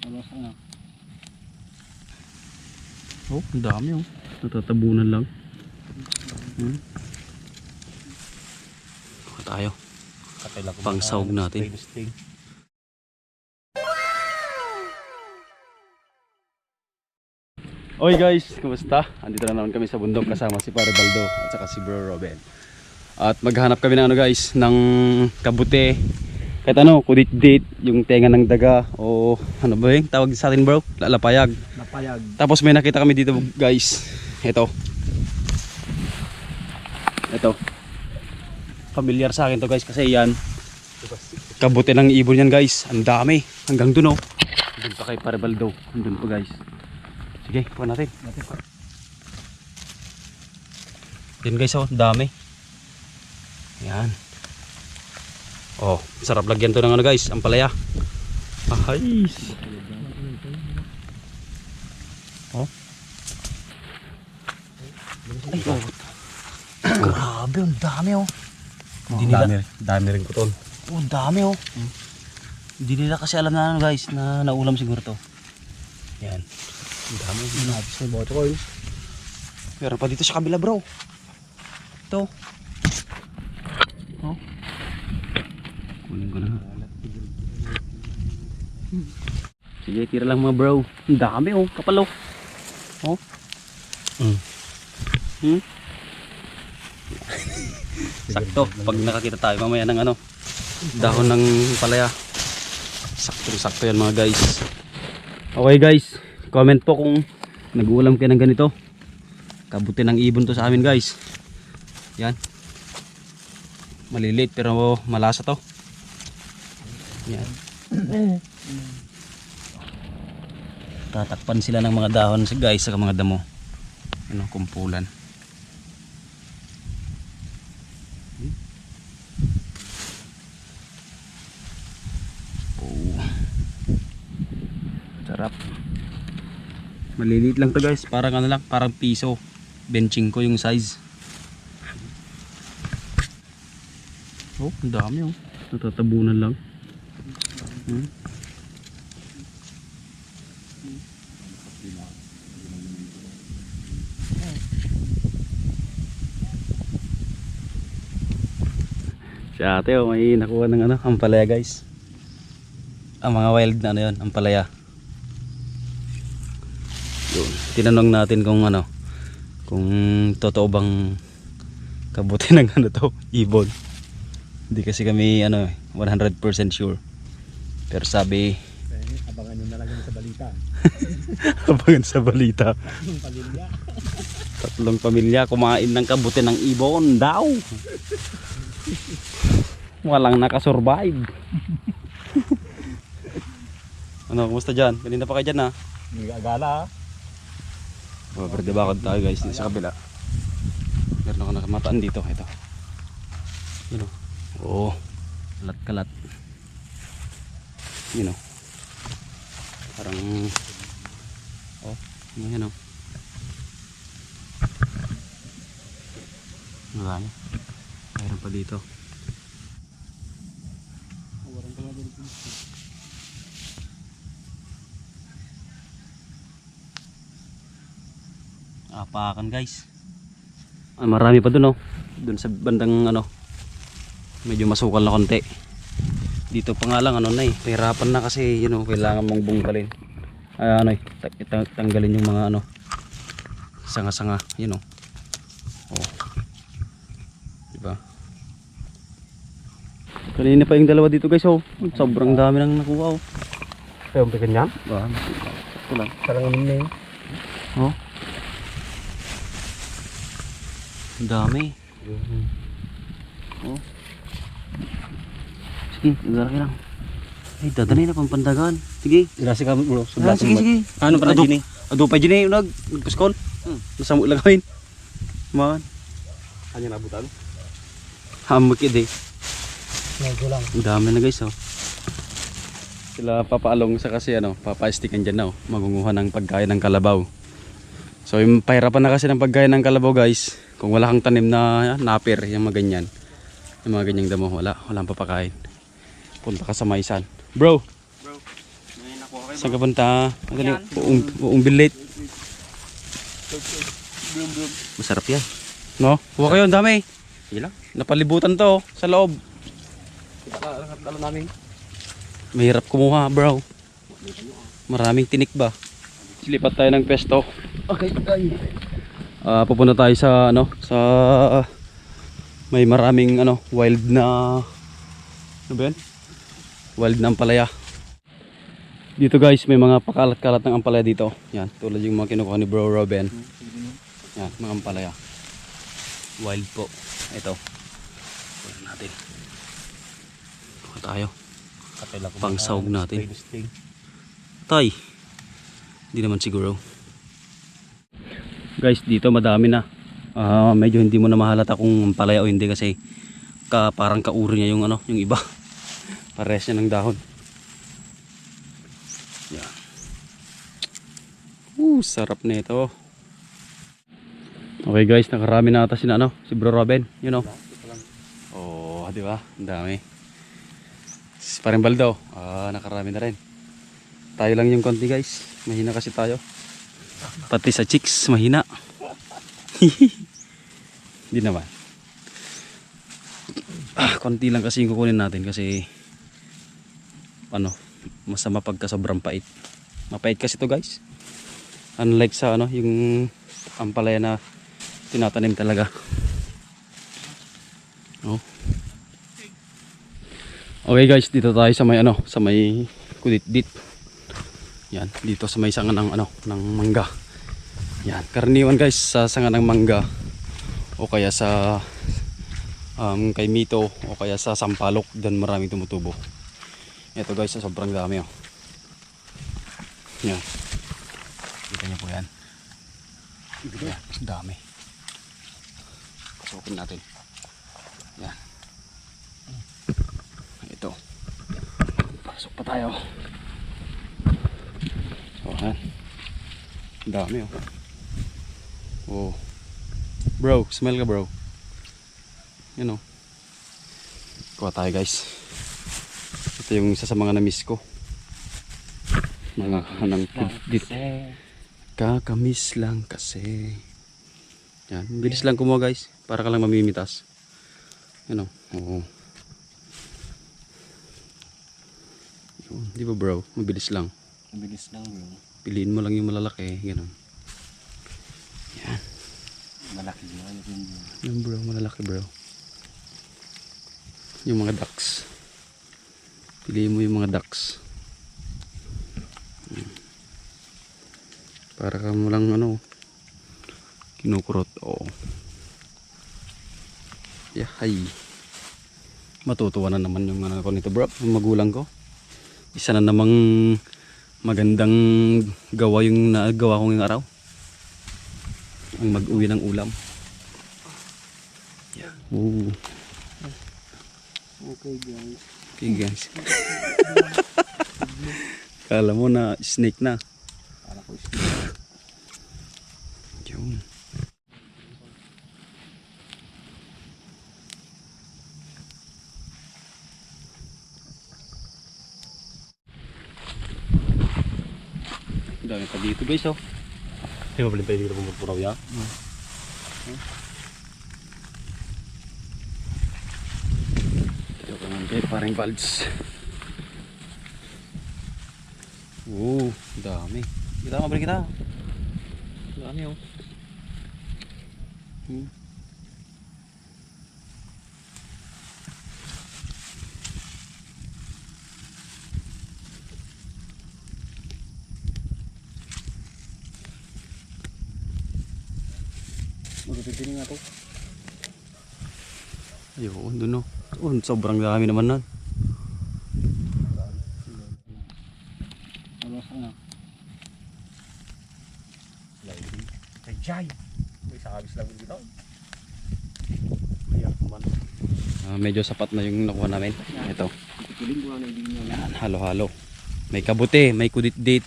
Oh, ang dami oh. Natatabunan lang. Tayo. Pang sahog natin. Oy guys, kumusta? Andito na naman kami sa bundok kasama si Pare Baldo at saka si Bro Robin. At maghanap kami ng ano guys, ng kabute. Kahit ano, kudit-dit, yung tenga ng daga o ano ba yung tawag sa atin bro? Lapayag. Lapayag. Tapos may nakita kami dito guys. Ito. Familiar sa akin to guys kasi yan. Kabute ng ibon yan guys. Ang dami. Hanggang dun oh. Dun pa kay Pare Baldo. Andun pa guys. Sige, kuha natin. Yan guys oh, dami. Yan. Oh, sarap lagyan to ng ano guys, ampalaya. Ay. Oh. Ay, oh. Grabe, ang dami oh. Dami rin ko ton. Oh, ang dami oh. Hindi nila kasi alam na ano guys, na naulam siguro to. Yan. Ang dami. Nabis na boto ko yun. Meron pa dito sa kabila bro. Ito. Oh. Kunin ko na. Sige, tira lang mga bro. Ang dami oh, kapalo. Oh. Sakto, pag nakakita tayo mamaya ng ano, dahon ng palaya. Sakto yan mga guys. Okay guys, comment po kung nag-uulam kayo ng ganito. Kabuti ng ibon to sa amin guys. Yan. Malilit pero malasa to. Yan. Tatakpan sila ng mga dahon guys sa mga damo. Ano, kumpulan. Oh. Sarap. Maliliit lang to guys, parang ano lang, parang piso. Benching ko yung size. Oh, ang dami oh. Natatabunan lang. Si ate oh, may nakuha ng ano, ampalaya guys. Ang mga wild na ano yun, ampalaya. Yun. Tinanong natin kung ano, kung totoo bang kabuti ng ano to, ibon. Hindi kasi kami ano 100% sure. Pero sabi Abangan nyo na lang yun sa balita. abangan sa balita. Yung pamilya. Tatlong pamilya kumain ng kabuti ng ibon daw. Walang nakasurvive. Ano, kumusta dyan? Kanina pa kayo dyan ha? Hindi agala ha. Oh, pero bakod tayo guys dito sa kabila. Meron ako nakamataan dito. Ito. Yun o. Oo. Kalat-kalat. Yun o. Parang oh, yun o. Marami. Mayroon pa dito. Apakan guys. Ay, marami pa dun oh. Dun sa bandang ano, medyo masukal na konti. Dito pa nga lang ano na eh, pahirapan na kasi you know, kailangan mong bungkalin. Ay ano eh, tanggalin yung mga ano, sanga-sanga, you know. Oh. Diba? Kanina pa yung dalawa dito guys oh. Sobrang dami nang nakuha oh. Kaya umpikan yan? Ba, ito lang. Parang umin na yun. Oh. Ang dami. Oh. Sige, lalaki lang. Ay, dadanay na pang pandagan. Sige. Grasi ka bro. Sige. Ano pala Ado- gini? Ado pa dyan eh, nagpaskol. Nasamo lang kawin. Man. Kanya nabutan? Hamukid eh. Medyo lang. Ang dami na guys oh. Sila papaalong sa kasi ano, papastikan dyan na oh. Magunguha ng pagkain ng kalabaw. So yung pahirapan na kasi ng pagkain ng kalabaw guys. Kung wala kang tanim na napir, yung mga ganyan. Yung mga ganyang damo, walang papakain. Punta ka sa maisan. Bro, may nakuha Saan ka punta? Ang galing. Buong bilit. Masarap yan. No? Huwag kayo, ang dami. Sige lang. Napalibutan to sa loob. Dalo namin. Mahirap kumuha, bro. Maraming tinik ba? Silipat tayo ng pesto. Okay, okay. Pupunta tayo sa ano, sa may maraming ano, wild na ano ba yun? Wild na ampalaya. Dito guys, may mga pakalat-kalat ng ampalaya dito. Yan, tulad yung mga kinukuha ni Bro Robin. Yan, mga ampalaya. Wild po. Ito. Kuha natin. Kuha tayo. Pangsawg natin. Tay. Hindi naman siguro. Guys, dito madami na. Medyo hindi mo na mahalata kung ampalaya o hindi kasi parang kauri niya yung ano, yung iba. Pares niya ng dahon. Yan. Sarap nito. Okay guys, nakarami na ata si Bro Robin, you know. Oh, di ba? Ang dami. Parang baldo. Nakarami na rin. Tayo lang yung konti guys. Mahina kasi tayo. Pati sa chicks, mahina. Hindi naman. Konti lang kasi yung kukunin natin kasi ano, masama pagka sobrang pait. Mapait kasi to guys. Unlike sa ano, yung ampalaya na tinatanim talaga. Oh. Okay guys, dito tayo sa may ano, sa may kudit-dit. Yan, dito sa may sanga ng ano, ng mangga. Yan, karaniwan guys sa sanga ng mangga o kaya sa kay Mito o kaya sa Sampalok, dan maraming tumutubo. Ito guys, sobrang dami oh. Yan. Kita niyo po yan. Yan, dami. Pasukin natin. Yan. Ito. Pasok pa tayo. So, yan. Dami oh. Oh. Bro, smell ka bro. You know. Kuha tayo guys. Ito yung isa sa mga na-miss ko. Mga hanang dit. Kakamiss lang kasi. Yan, bilis lang kumuha guys. Para ka lang mamimitas. You know. Oo. Di ba bro? Mabilis lang. Mabilis lang bro. Piliin mo lang yung malalaki. Ganun. Yan. Malaki na yun. Yan bro, malalaki bro. Yung mga ducks. Piliin mo yung mga ducks. Para ka mo lang ano, kinukurot. Oo. Yahay. Matutuwa na naman yung ano ko nito bro, yung magulang ko. Isa na namang magandang gawa yung nagawa ko ngayong araw. Ang mag-uwi ng ulam. Yeah. Ooh. Okay guys. Okay guys. Kala mo na snake na. Para ko Yun. Dami pa dito guys oh. Hindi mo balintay dito pumupuraw yan. Ito ka naman kayo parang valds. Dami. Kita mabalik kita. Dami oh. Magpipili nga to. Ayun, dun oh. Sobrang dami naman nun. Ano sa nga? Sliding. Ay, jay! May sakabis lang dito. Ayan naman. Medyo sapat na yung nakuha namin. Ito. Pipiling ko nga na hindi niya. Yan, halo-halo. May kabuti, may kudit-dit.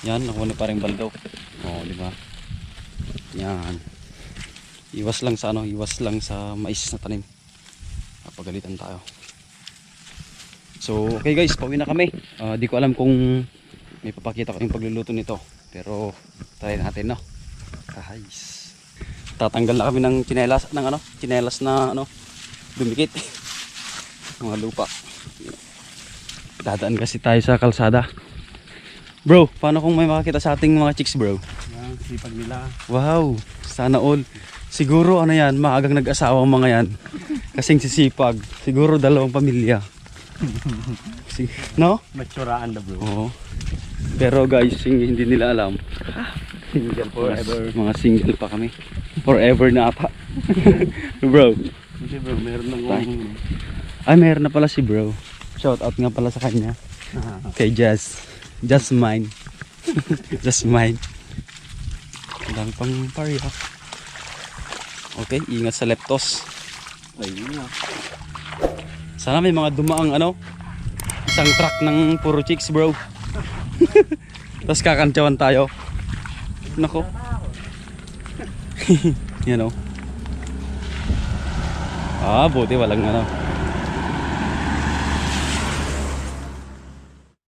Yan, nakuha na parang baldo. Oo, di ba? Yan. Iwas lang sa ano, iwas lang sa mais na tanim. Napagalitan tayo. So, okay guys, pauwi na kami. Di ko alam kung May papakita ko yung pagluluto nito. Pero try natin, no. Guys. Tatanggal na kami ng tsinelas na dumikit. Mga lupa. Dadaan kasi tayo sa kalsada. Bro, paano kung may makakita sa ating mga chicks, bro? Yan, sipag nila. Wow, sana all. Siguro ano yan, maagang nag-asawa ang mga yan. Kasing sisipag. Siguro 2 pamilya. No? Matsuraan na bro. Oo. Pero guys, hindi nila alam. Single forever. Mga single pa kami. Forever na ata. Bro. Hindi bro, meron nang Ay, meron na pala si bro. Shout out nga pala sa kanya. Kay Jazz. Just mine. Just mine. Ang dami pang parya. Okay, ingat sa leptos. Ayun nga. Sana may mga dumaang isang truck ng puro chicks, bro. Tapos kakantyawan tayo. Nako. Buti walang